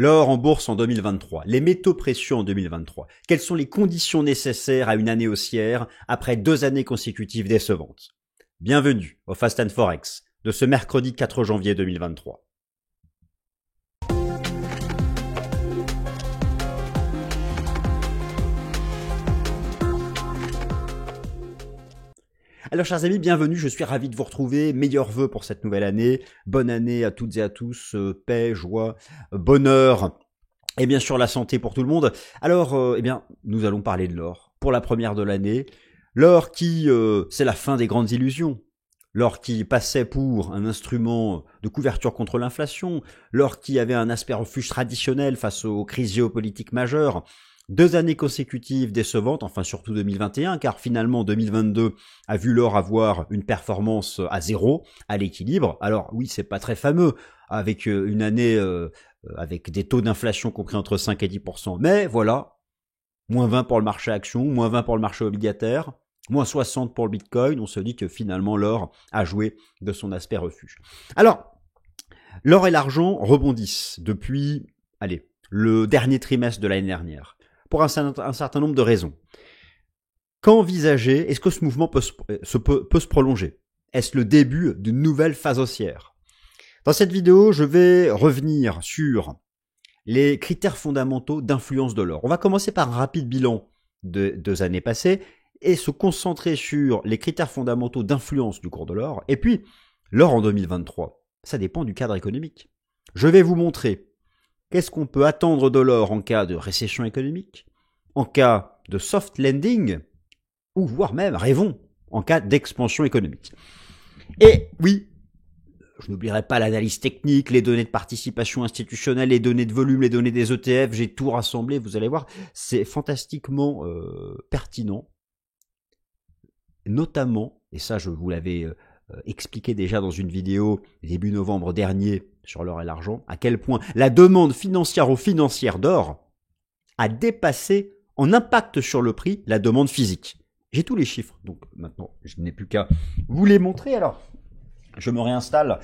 L'or en bourse en 2023, les métaux précieux en 2023. Quelles sont les conditions nécessaires à une année haussière après 2 années consécutives décevantes? Bienvenue au Fast and Forex de ce mercredi 4 janvier 2023. Alors chers amis, bienvenue, je suis ravi de vous retrouver, meilleurs vœux pour cette nouvelle année, bonne année à toutes et à tous, paix, joie, bonheur et bien sûr la santé pour tout le monde. Alors nous allons parler de l'or pour la première de l'année, l'or qui c'est la fin des grandes illusions, l'or qui passait pour un instrument de couverture contre l'inflation, l'or qui avait un aspect refuge traditionnel face aux crises géopolitiques majeures. 2 années consécutives décevantes, enfin surtout 2021, car finalement 2022 a vu l'or avoir une performance à zéro, à l'équilibre. Alors oui, c'est pas très fameux, avec une année avec des taux d'inflation compris entre 5 et 10%. Mais voilà, moins 20 pour le marché action, moins 20 pour le marché obligataire, moins 60 pour le Bitcoin. On se dit que finalement l'or a joué de son aspect refuge. Alors, l'or et l'argent rebondissent depuis, le dernier trimestre de l'année dernière, pour un certain nombre de raisons. Quand envisager, est-ce que ce mouvement peut se prolonger? Est-ce le début d'une nouvelle phase haussière? Dans cette vidéo, je vais revenir sur les critères fondamentaux d'influence de l'or. On va commencer par un rapide bilan de 2 années passées et se concentrer sur les critères fondamentaux d'influence du cours de l'or. Et puis, l'or en 2023, ça dépend du cadre économique. Je vais vous montrer qu'est-ce qu'on peut attendre de l'or en cas de récession économique, en cas de soft landing, ou voire même, rêvons, en cas d'expansion économique. Et oui, je n'oublierai pas l'analyse technique, les données de participation institutionnelle, les données de volume, les données des ETF, j'ai tout rassemblé, vous allez voir, c'est fantastiquement pertinent, notamment, et ça je vous l'avais expliqué déjà dans une vidéo début novembre dernier sur l'or et l'argent, à quel point la demande financière d'or a dépassé en impact sur le prix la demande physique. J'ai tous les chiffres, donc maintenant je n'ai plus qu'à vous les montrer. Alors, je me réinstalle.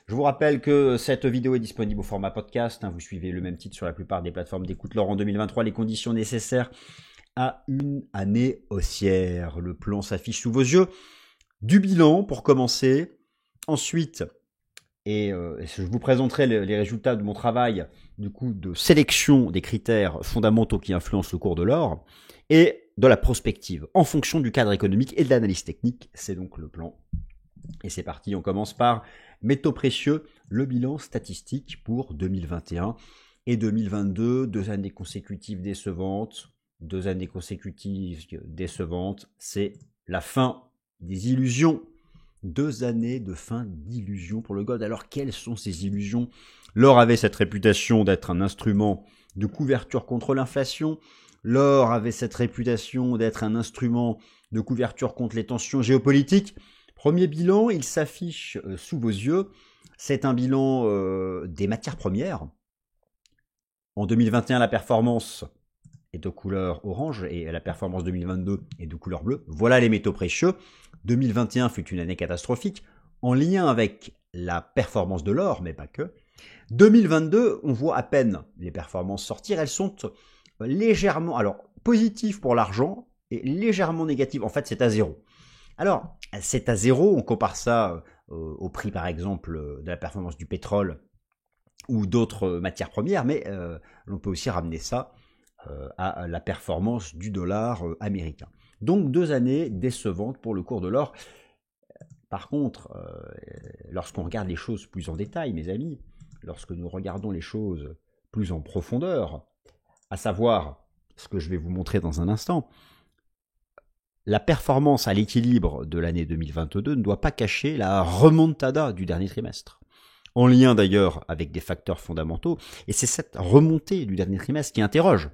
Je vous rappelle que cette vidéo est disponible au format podcast. Vous suivez le même titre sur la plupart des plateformes d'écoute. L'or en 2023, les conditions nécessaires à une année haussière. Le plan s'affiche sous vos yeux. Du bilan pour commencer. Ensuite, je vous présenterai les résultats de mon travail du coup de sélection des critères fondamentaux qui influencent le cours de l'or et de la prospective en fonction du cadre économique et de l'analyse technique. C'est donc le plan. Et c'est parti, on commence par métaux précieux, le bilan statistique pour 2021 et 2022, 2 années consécutives décevantes, 2 années consécutives décevantes, c'est la fin des illusions. 2 années de fin d'illusions pour le gold. Alors quelles sont ces illusions? L'or avait cette réputation d'être un instrument de couverture contre l'inflation. L'or avait cette réputation d'être un instrument de couverture contre les tensions géopolitiques. Premier bilan, il s'affiche sous vos yeux. C'est un bilan des matières premières. En 2021, la performance est de couleur orange et la performance 2022 est de couleur bleue. Voilà les métaux précieux. 2021 fut une année catastrophique en lien avec la performance de l'or, mais pas que. 2022, on voit à peine les performances sortir. Elles sont légèrement, positives pour l'argent et légèrement négatives. En fait, c'est à zéro. Alors, c'est à zéro, on compare ça au prix, par exemple, de la performance du pétrole ou d'autres matières premières, mais on peut aussi ramener ça à la performance du dollar américain. Donc 2 années décevantes pour le cours de l'or. Par contre, lorsqu'on regarde les choses plus en détail, mes amis, lorsque nous regardons les choses plus en profondeur, à savoir ce que je vais vous montrer dans un instant, la performance à l'équilibre de l'année 2022 ne doit pas cacher la remontada du dernier trimestre. En lien d'ailleurs avec des facteurs fondamentaux, et c'est cette remontée du dernier trimestre qui interroge.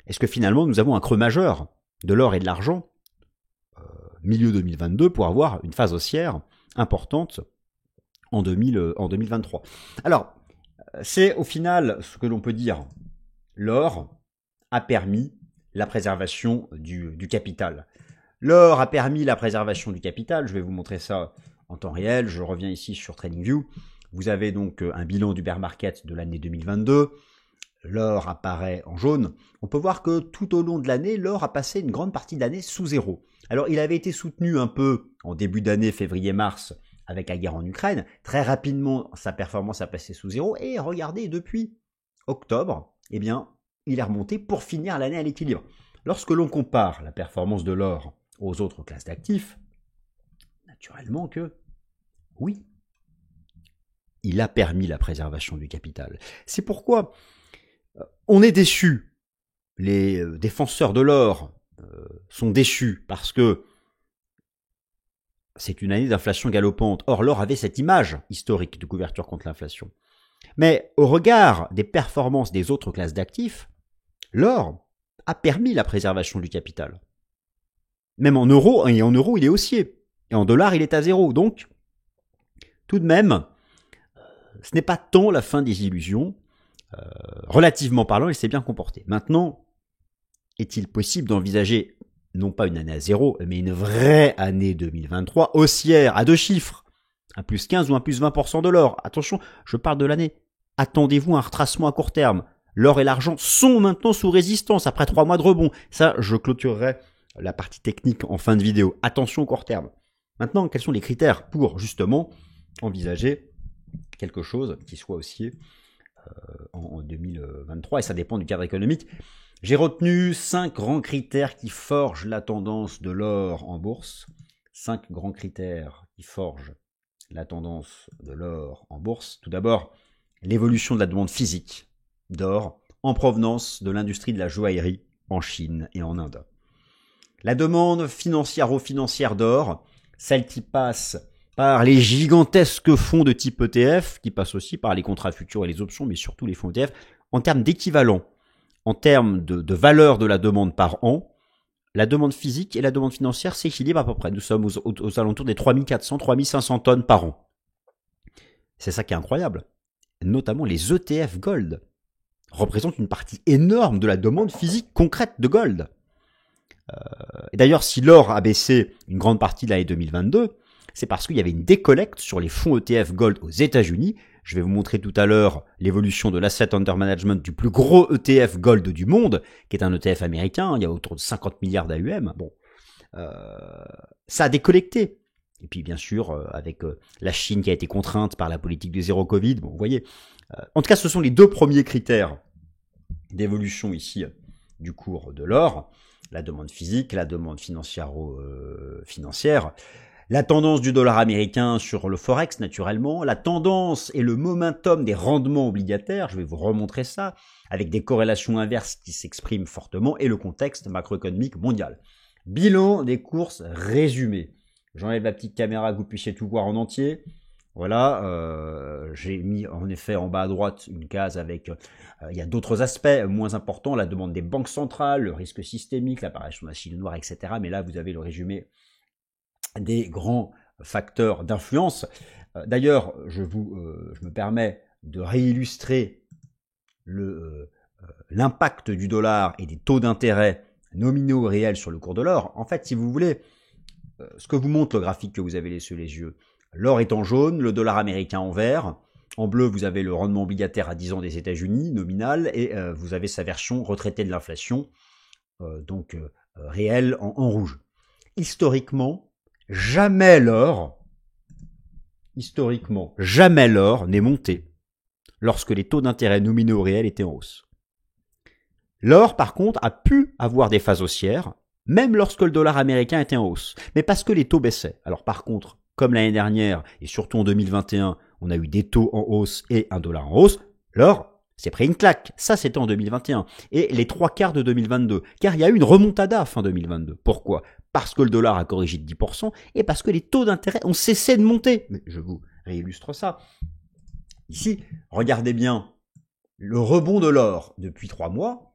Est-ce que finalement nous avons un creux majeur de l'or et de l'argent milieu 2022 pour avoir une phase haussière importante en 2023? Alors, c'est au final ce que l'on peut dire. L'or a permis la préservation du capital. L'or a permis la préservation du capital. Je vais vous montrer ça en temps réel. Je reviens ici sur TradingView. Vous avez donc un bilan du bear market de l'année 2022. l'or apparaît en jaune, on peut voir que tout au long de l'année, l'or a passé une grande partie de l'année sous zéro. Alors il avait été soutenu un peu en début d'année, février-mars, avec la guerre en Ukraine. Très rapidement, sa performance a passé sous zéro. Et regardez, depuis octobre, eh bien, il est remonté pour finir l'année à l'équilibre. Lorsque l'on compare la performance de l'or aux autres classes d'actifs, naturellement que, oui, il a permis la préservation du capital. C'est pourquoi on est déçus. Les défenseurs de l'or sont déçus parce que c'est une année d'inflation galopante. Or, l'or avait cette image historique de couverture contre l'inflation. Mais au regard des performances des autres classes d'actifs, l'or a permis la préservation du capital. Même en euros, et en euros, il est haussier. Et en dollars, il est à zéro. Donc, tout de même, ce n'est pas tant la fin des illusions. Relativement parlant, il s'est bien comporté. Maintenant, est-il possible d'envisager non pas une année à zéro, mais une vraie année 2023 haussière à deux chiffres, un plus 15 ou un plus 20% de l'or? Attention, je parle de l'année. Attendez-vous à un retracement à court terme. L'or et l'argent sont maintenant sous résistance après 3 mois de rebond. Ça, je clôturerai la partie technique en fin de vidéo. Attention au court terme. Maintenant, quels sont les critères pour justement envisager quelque chose qui soit haussier en 2023, et ça dépend du cadre économique. J'ai retenu 5 grands critères qui forgent la tendance de l'or en bourse. 5 grands critères qui forgent la tendance de l'or en bourse. Tout d'abord, l'évolution de la demande physique d'or en provenance de l'industrie de la joaillerie en Chine et en Inde. La demande financière d'or, celle qui passe par les gigantesques fonds de type ETF, qui passent aussi par les contrats futurs et les options, mais surtout les fonds ETF, en termes d'équivalent, en termes de valeur de la demande par an, la demande physique et la demande financière s'équilibrent à peu près. Nous sommes aux alentours des 3400, 3500 tonnes par an. C'est ça qui est incroyable. Notamment les ETF Gold représentent une partie énorme de la demande physique concrète de Gold. Et d'ailleurs, si l'or a baissé une grande partie de l'année 2022, c'est parce qu'il y avait une décollecte sur les fonds ETF Gold aux États-Unis. Je vais vous montrer tout à l'heure l'évolution de l'asset under management du plus gros ETF Gold du monde, qui est un ETF américain. Il y a autour de 50 milliards d'AUM. Bon, ça a décollecté. Et puis bien sûr, avec la Chine qui a été contrainte par la politique du zéro Covid. Bon, vous voyez. En tout cas, ce sont les 2 premiers critères d'évolution ici du cours de l'or. La demande physique, la demande financière. La tendance du dollar américain sur le Forex, naturellement. La tendance et le momentum des rendements obligataires, je vais vous remontrer ça, avec des corrélations inverses qui s'expriment fortement, et le contexte macroéconomique mondial. Bilan des courses résumé. J'enlève la petite caméra que vous puissiez tout voir en entier. Voilà, j'ai mis en effet en bas à droite une case avec, il y a d'autres aspects moins importants, la demande des banques centrales, le risque systémique, l'apparition de la Chine noire, etc. Mais là, vous avez le résumé des grands facteurs d'influence. D'ailleurs, je me permets de réillustrer l'impact du dollar et des taux d'intérêt nominaux réels sur le cours de l'or. En fait, si vous voulez, ce que vous montre le graphique que vous avez sous les yeux, l'or est en jaune, le dollar américain en vert. En bleu, vous avez le rendement obligataire à 10 ans des États-Unis, nominal, et vous avez sa version retraitée de l'inflation, donc réelle en rouge. Historiquement, jamais l'or n'est monté lorsque les taux d'intérêt nominaux réels étaient en hausse. L'or, par contre, a pu avoir des phases haussières, même lorsque le dollar américain était en hausse, mais parce que les taux baissaient. Alors par contre, comme l'année dernière, et surtout en 2021, on a eu des taux en hausse et un dollar en hausse, l'or s'est pris une claque. Ça, c'était en 2021. Et les 3/4 de 2022. Car il y a eu une remontada fin 2022. Pourquoi ? Parce que le dollar a corrigé de 10% et parce que les taux d'intérêt ont cessé de monter. Mais je vous réillustre ça. Ici, regardez bien le rebond de l'or depuis 3 mois.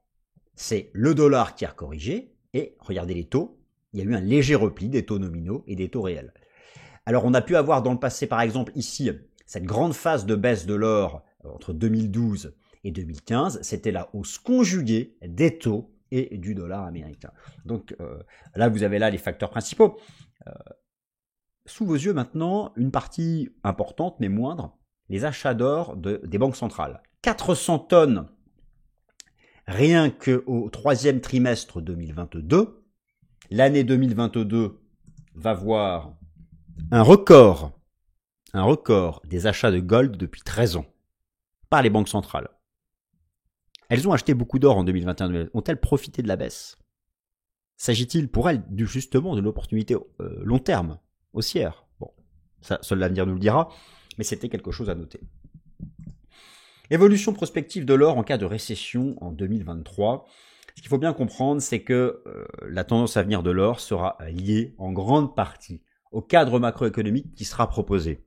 C'est le dollar qui a corrigé. Et regardez les taux. Il y a eu un léger repli des taux nominaux et des taux réels. Alors on a pu avoir dans le passé, par exemple, ici, cette grande phase de baisse de l'or entre 2012 et 2015. C'était la hausse conjuguée des taux et du dollar américain. Donc là, vous avez là les facteurs principaux. Sous vos yeux maintenant, une partie importante mais moindre, les achats d'or des banques centrales. 400 tonnes rien qu'au troisième trimestre 2022, l'année 2022 va voir un record des achats de gold depuis 13 ans par les banques centrales. Elles ont acheté beaucoup d'or en 2021. Ont-elles profité de la baisse? S'agit-il pour elles justement de l'opportunité long terme, haussière? Bon, ça, seul l'avenir nous le dira, mais c'était quelque chose à noter. Évolution prospective de l'or en cas de récession en 2023. Ce qu'il faut bien comprendre, c'est que la tendance à venir de l'or sera liée en grande partie au cadre macroéconomique qui sera proposé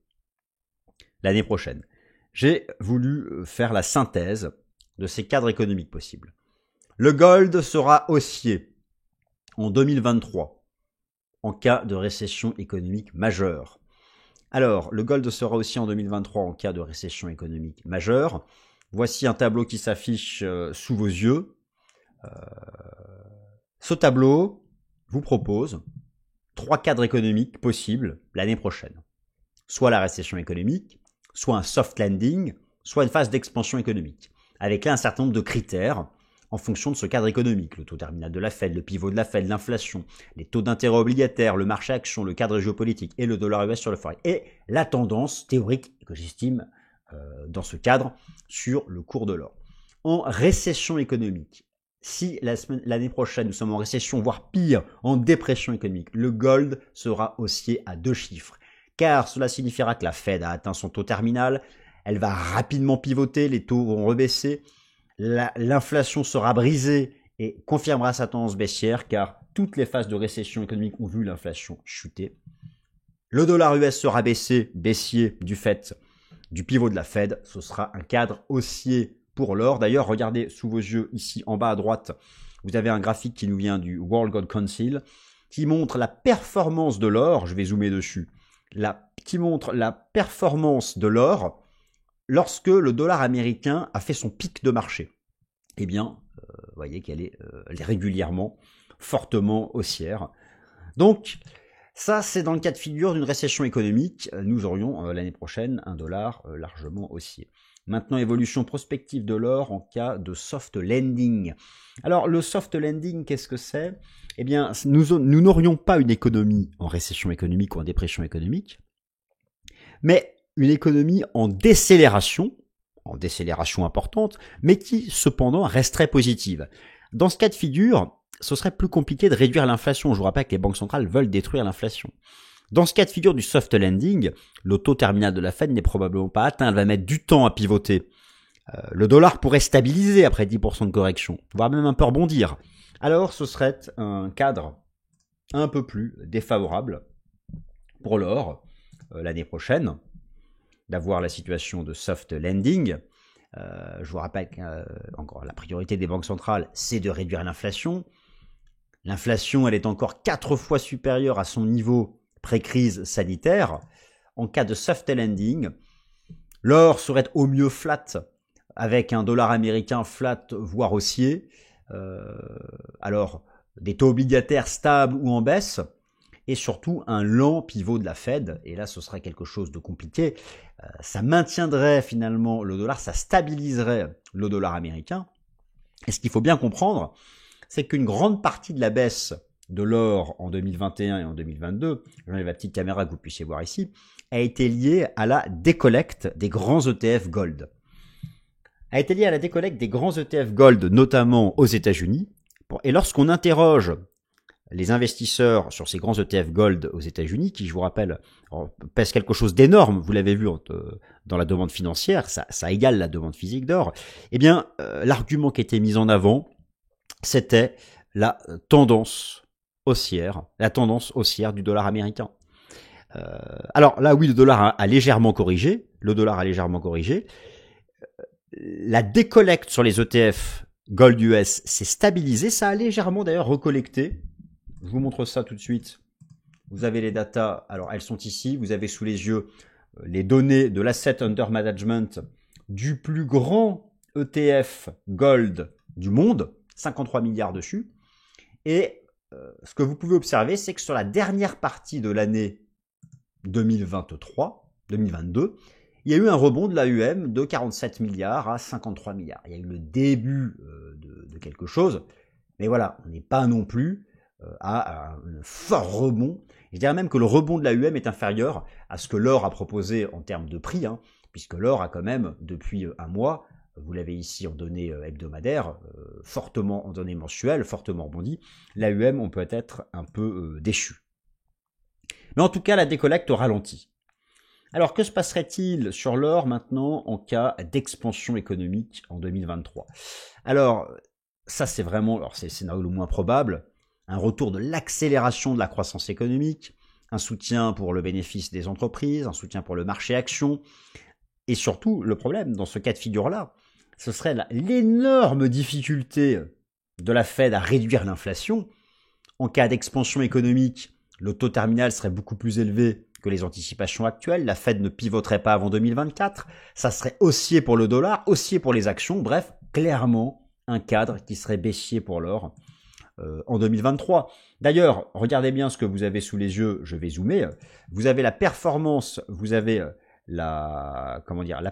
l'année prochaine. J'ai voulu faire la synthèse de ces cadres économiques possibles. Le gold sera haussier en 2023 en cas de récession économique majeure. Alors, le gold sera haussier en 2023 en cas de récession économique majeure. Voici un tableau qui s'affiche sous vos yeux. Ce tableau vous propose 3 cadres économiques possibles l'année prochaine. Soit la récession économique, soit un soft landing, soit une phase d'expansion économique, avec là un certain nombre de critères en fonction de ce cadre économique, le taux terminal de la Fed, le pivot de la Fed, l'inflation, les taux d'intérêt obligataires, le marché action, le cadre géopolitique et le dollar US sur le forex, et la tendance théorique que j'estime dans ce cadre sur le cours de l'or. En récession économique, si l'année prochaine nous sommes en récession, voire pire, en dépression économique, le gold sera haussier à 2 chiffres, car cela signifiera que la Fed a atteint son taux terminal, elle va rapidement pivoter, les taux vont rebaisser, l'inflation sera brisée et confirmera sa tendance baissière, car toutes les phases de récession économique ont vu l'inflation chuter. Le dollar US sera baissier du fait du pivot de la Fed, ce sera un cadre haussier pour l'or. D'ailleurs, regardez sous vos yeux, ici en bas à droite, vous avez un graphique qui nous vient du World Gold Council, qui montre la performance de l'or, je vais zoomer dessus, qui montre la performance de l'or lorsque le dollar américain a fait son pic de marché. Eh bien, vous voyez qu'elle est régulièrement, fortement haussière. Donc, ça, c'est dans le cas de figure d'une récession économique. Nous aurions l'année prochaine un dollar largement haussier. Maintenant, évolution prospective de l'or en cas de soft landing. Alors, le soft landing, qu'est-ce que c'est? Eh bien, nous n'aurions pas une économie en récession économique ou en dépression économique, mais une économie en décélération importante, mais qui, cependant, resterait positive. Dans ce cas de figure, ce serait plus compliqué de réduire l'inflation. Je vous rappelle que les banques centrales veulent détruire l'inflation. Dans ce cas de figure du soft landing, le taux terminal de la Fed n'est probablement pas atteint, elle va mettre du temps à pivoter. Le dollar pourrait stabiliser après 10% de correction, voire même un peu rebondir. Alors ce serait un cadre un peu plus défavorable pour l'or l'année prochaine, d'avoir la situation de soft landing. Je vous rappelle encore la priorité des banques centrales, c'est de réduire l'inflation. L'inflation, elle est encore 4 fois supérieure à son niveau pré-crise sanitaire. En cas de soft landing, l'or serait au mieux flat, avec un dollar américain flat, voire haussier. Alors, des taux obligataires stables ou en baisse, et surtout un lent pivot de la Fed, et là ce serait quelque chose de compliqué. Ça maintiendrait finalement le dollar, ça stabiliserait le dollar américain. Et ce qu'il faut bien comprendre, c'est qu'une grande partie de la baisse de l'or en 2021 et en 2022, j'enlève la petite caméra que vous puissiez voir ici, a été liée à la décollecte des grands ETF Gold. A été liée à la décollecte des grands ETF Gold, notamment aux États-Unis. Et lorsqu'on interroge les investisseurs sur ces grands ETF Gold aux États-Unis, qui, je vous rappelle, pèsent quelque chose d'énorme, vous l'avez vu dans la demande financière, ça égale la demande physique d'or, eh bien, l'argument qui était mis en avant, c'était la tendance haussière du dollar américain. Alors là, oui, le dollar a légèrement corrigé, la décollecte sur les ETF Gold US s'est stabilisée, ça a légèrement d'ailleurs recollecté. Je vous montre ça tout de suite. Vous avez les datas, alors elles sont ici, vous avez sous les yeux les données de l'asset under management du plus grand ETF Gold du monde, 53 milliards dessus. Et ce que vous pouvez observer, c'est que sur la dernière partie de l'année 2022, il y a eu un rebond de l'AUM de 47 milliards à 53 milliards. Il y a eu le début de quelque chose. Mais voilà, on n'est pas non plus à un fort rebond. Je dirais même que le rebond de l'AUM est inférieur à ce que l'or a proposé en termes de prix, hein, puisque l'or a quand même, depuis un mois, vous l'avez ici en données hebdomadaires, fortement en données mensuelles, fortement rebondi. L'AUM, on peut être un peu déçu. Mais en tout cas, la décollecte ralentit. Alors, que se passerait-il sur l'or maintenant en cas d'expansion économique en 2023 ? Alors, ça c'est vraiment, alors c'est le scénario le moins probable, un retour de l'accélération de la croissance économique, un soutien pour le bénéfice des entreprises, un soutien pour le marché action, et surtout, le problème dans ce cas de figure-là, ce serait l'énorme difficulté de la Fed à réduire l'inflation. En cas d'expansion économique, le taux terminal serait beaucoup plus élevé que les anticipations actuelles, la Fed ne pivoterait pas avant 2024, ça serait haussier pour le dollar, haussier pour les actions, bref, clairement un cadre qui serait baissier pour l'or en 2023. D'ailleurs, regardez bien ce que vous avez sous les yeux, je vais zoomer, vous avez la performance, vous avez la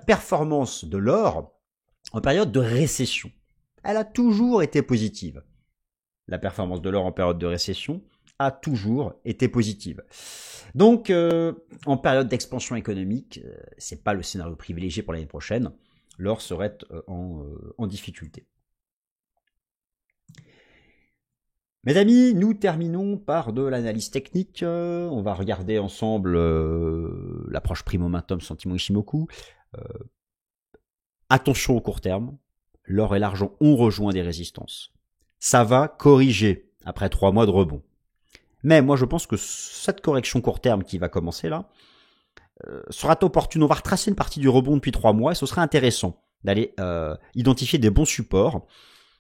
performance de l'or en période de récession. Elle a toujours été positive. La performance de l'or en période de récession a toujours été positive. Donc, en période d'expansion économique, c'est pas le scénario privilégié pour l'année prochaine. L'or serait en difficulté. Mes amis, nous terminons par de l'analyse technique. On va regarder ensemble l'approche prix momentum sentiment Ishimoku. Attention au court terme. L'or et l'argent ont rejoint des résistances. Ça va corriger après 3 mois de rebond. Mais moi, je pense que cette correction court terme qui va commencer là sera opportune. On va retracer une partie du rebond depuis 3 mois et ce sera intéressant d'aller identifier des bons supports.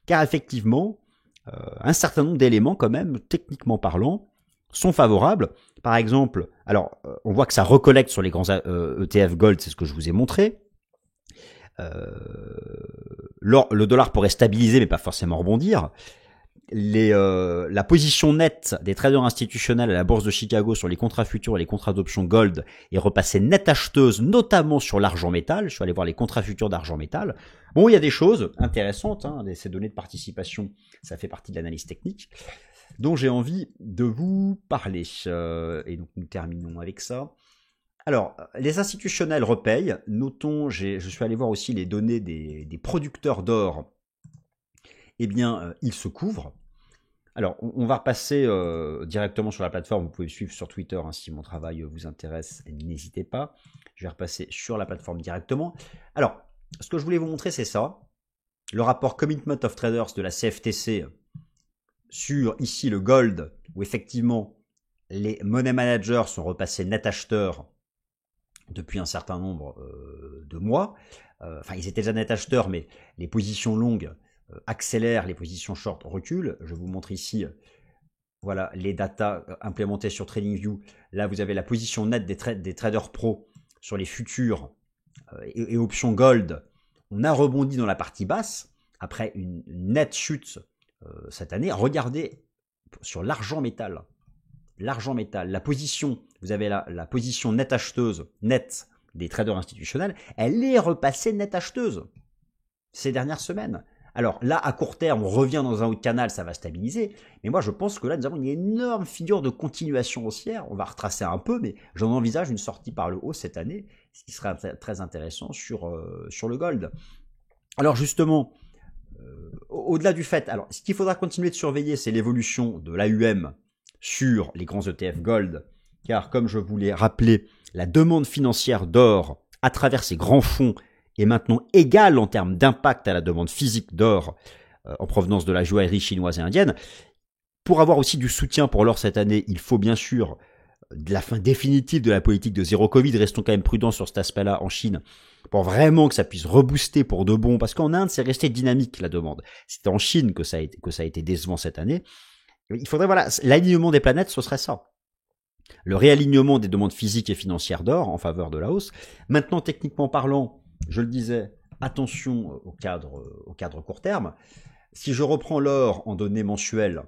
Car effectivement, un certain nombre d'éléments quand même, techniquement parlant, sont favorables. Par exemple, alors on voit que ça recollecte sur les grands ETF Gold, c'est ce que je vous ai montré. Le dollar pourrait stabiliser mais pas forcément rebondir. La position nette des traders institutionnels à la bourse de Chicago sur les contrats futurs et les contrats d'options gold est repassée nette acheteuse, notamment sur l'argent métal. Je suis allé voir les contrats futurs d'argent métal. Bon, il y a des choses intéressantes, hein, ces données de participation, ça fait partie de l'analyse technique, dont j'ai envie de vous parler. Et donc nous terminons avec ça. Alors, les institutionnels repayent. Notons, je suis allé voir aussi les données des producteurs d'or. Eh bien, ils se couvrent. Alors, on va repasser directement sur la plateforme. Vous pouvez me suivre sur Twitter hein, si mon travail vous intéresse. N'hésitez pas. Je vais repasser sur la plateforme directement. Alors, ce que je voulais vous montrer, c'est ça. Le rapport Commitment of Traders de la CFTC sur, ici, le gold, où effectivement, les money managers sont repassés net acheteurs depuis un certain nombre de mois. Enfin, ils étaient déjà net acheteurs, mais les positions longues accélère, les positions short reculent. Je vous montre ici voilà, les datas implémentées sur TradingView. Là, vous avez la position nette des traders pro sur les futurs et options gold. On a rebondi dans la partie basse après une nette chute cette année. Regardez sur l'argent métal. L'argent métal, la position, vous avez la position nette acheteuse, nette des traders institutionnels, elle est repassée nette acheteuse ces dernières semaines. Alors là, à court terme, on revient dans un haut de canal, ça va stabiliser. Mais moi, je pense que là, nous avons une énorme figure de continuation haussière. On va retracer un peu, mais j'en envisage une sortie par le haut cette année, ce qui sera très intéressant sur le gold. Alors justement, au-delà du fait, alors ce qu'il faudra continuer de surveiller, c'est l'évolution de l'AUM sur les grands ETF gold. Car comme je vous l'ai rappelé, la demande financière d'or à travers ces grands fonds est maintenant égale en termes d'impact à la demande physique d'or en provenance de la joaillerie chinoise et indienne. Pour avoir aussi du soutien pour l'or cette année, il faut bien sûr de la fin définitive de la politique de zéro Covid. Restons quand même prudents sur cet aspect-là en Chine pour vraiment que ça puisse rebooster pour de bon. Parce qu'en Inde, c'est resté dynamique la demande. C'était en Chine que ça a été décevant cette année. Il faudrait, voilà, l'alignement des planètes, ce serait ça. Le réalignement des demandes physiques et financières d'or en faveur de la hausse. Maintenant, techniquement parlant, je le disais, attention au cadre court terme. Si je reprends l'or en données mensuelles,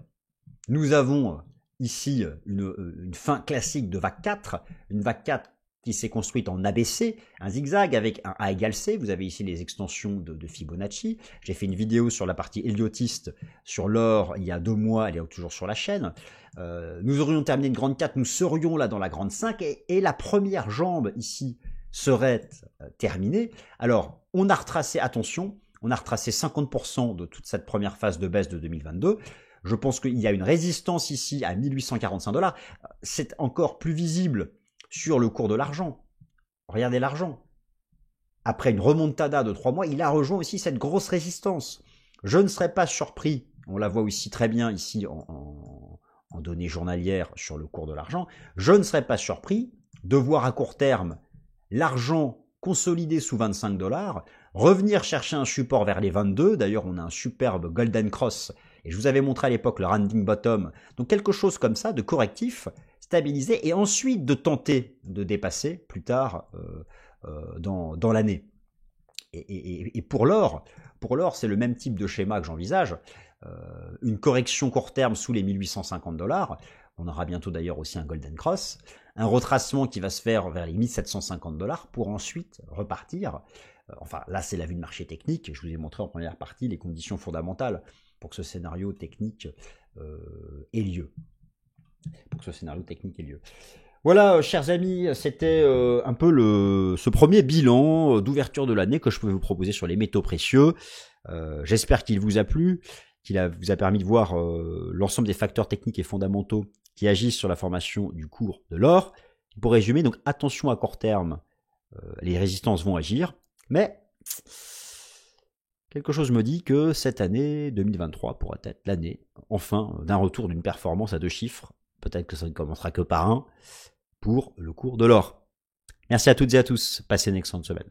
nous avons ici une fin classique de vague 4, une vague 4 qui s'est construite en ABC, un zigzag avec un A égale C. Vous avez ici les extensions de Fibonacci. J'ai fait une vidéo sur la partie héliotiste sur l'or il y a 2 mois, elle est toujours sur la chaîne. Nous aurions terminé une grande 4, nous serions là dans la grande 5 et la première jambe ici serait terminée. Alors, on a retracé, attention, on a retracé 50% de toute cette première phase de baisse de 2022. Je pense qu'il y a une résistance ici à 1845 $. C'est encore plus visible sur le cours de l'argent. Regardez l'argent. Après une remontada de 3 mois, il a rejoint aussi cette grosse résistance. Je ne serais pas surpris, on la voit aussi très bien ici en données journalières sur le cours de l'argent, je ne serais pas surpris de voir à court terme l'argent consolidé sous 25 $, revenir chercher un support vers les 22. D'ailleurs, on a un superbe Golden Cross, et je vous avais montré à l'époque le Rounding Bottom. Donc quelque chose comme ça, de correctif, stabilisé, et ensuite de tenter de dépasser plus tard dans l'année. Et pour l'or, c'est le même type de schéma que j'envisage. Une correction court terme sous les 1850 $. On aura bientôt d'ailleurs aussi un Golden Cross. Un retracement qui va se faire vers les 1750 $ pour ensuite repartir. Enfin, là, c'est la vue de marché technique. Je vous ai montré en première partie les conditions fondamentales pour que ce scénario technique ait lieu. Voilà, chers amis, c'était un peu ce premier bilan d'ouverture de l'année que je pouvais vous proposer sur les métaux précieux. J'espère qu'il vous a plu, vous a permis de voir l'ensemble des facteurs techniques et fondamentaux qui agissent sur la formation du cours de l'or. Pour résumer, donc attention à court terme, les résistances vont agir, mais quelque chose me dit que cette année 2023 pourrait être l'année, enfin, d'un retour d'une performance à 2 chiffres. Peut-être que ça ne commencera que par 1 pour le cours de l'or. Merci à toutes et à tous. Passez une excellente semaine.